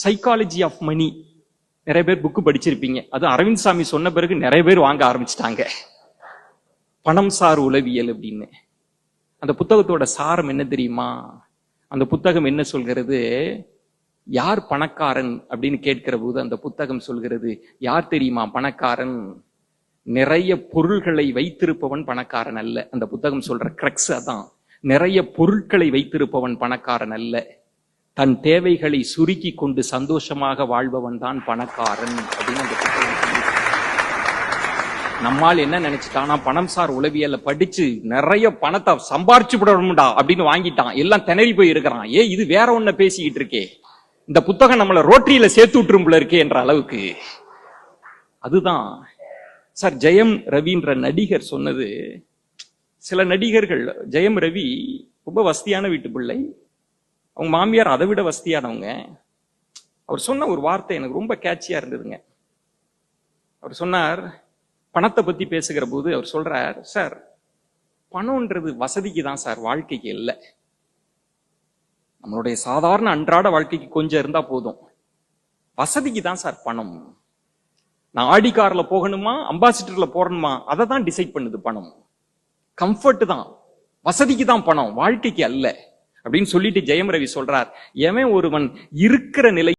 Psychology of money. நிறைய பேர் book படிச்சிருப்பீங்க. அது அரவிந்த் சாமி சொன்ன பிறகு நிறைய பேர் வாங்க ஆரம்பிச்சிட்டாங்க. பணம் சார் உளவியல் அப்படின்னு. அந்த புத்தகத்தோட சாரம் என்ன தெரியுமா? அந்த புத்தகம் என்ன சொல்கிறது? யார் பணக்காரன் அப்படின்னு கேட்கிற போது அந்த புத்தகம் சொல்கிறது, யார் தெரியுமா பணக்காரன்? நிறைய பொருள்களை வைத்திருப்பவன் பணக்காரன் அல்ல. அந்த புத்தகம் சொல்ற கிரக்ஸ் அதான். நிறைய பொருட்களை வைத்திருப்பவன் பணக்காரன் அல்ல, தன் தேவைகளை சுருக்கி கொண்டு சந்தோஷமாக வாழ்பவன் தான் பணக்காரன் அப்படின்னு அந்த புத்தகம். நம்மால் என்ன நினைச்சிட்டானா, பணம் சார் உளவியல்ல படிச்சு நிறைய பணத்தை சம்பாரிச்சு விடணும்டா அப்படின்னு வாங்கிட்டான். எல்லாம் திணறி போய் இருக்கிறான். இது வேற ஒன்ன பேசிக்கிட்டு இருக்கே, இந்த புத்தகம் நம்மள ரோட்டரியில சேர்த்து விட்டுரும் போல இருக்கே என்ற அளவுக்கு. அதுதான் சார் ஜெயம் ரவின்ற நடிகர் சொன்னது. சில நடிகர்கள், ஜெயம் ரவி ரொம்ப வசதியான வீட்டு பிள்ளை, அவங்க மாமியார் அதை விட வசதியானவங்க. அவர் சொன்ன ஒரு வார்த்தை எனக்கு ரொம்ப கேட்சியா இருந்ததுங்க. அவர் சொன்னார், பணத்தை பத்தி பேசுகிற போது அவர் சொல்றார், சார் பணம்ன்றது வசதிக்கு தான் சார், வாழ்க்கைக்கு இல்லை. நம்மளுடைய சாதாரண அன்றாட வாழ்க்கைக்கு கொஞ்சம் இருந்தா போதும், வசதிக்கு தான் சார் பணம். நான் ஆடி கார்ல போகணுமா அம்பாசிடர்ல போறணுமா அதை தான் டிசைட் பண்ணுது பணம். கம்ஃபர்ட் தான், வசதிக்கு தான் பணம், வாழ்க்கைக்கு அல்ல அப்படின்னு சொல்லிட்டு ஜெயம் ரவி சொல்றார், எவன் ஒருவன் இருக்கிற நிலை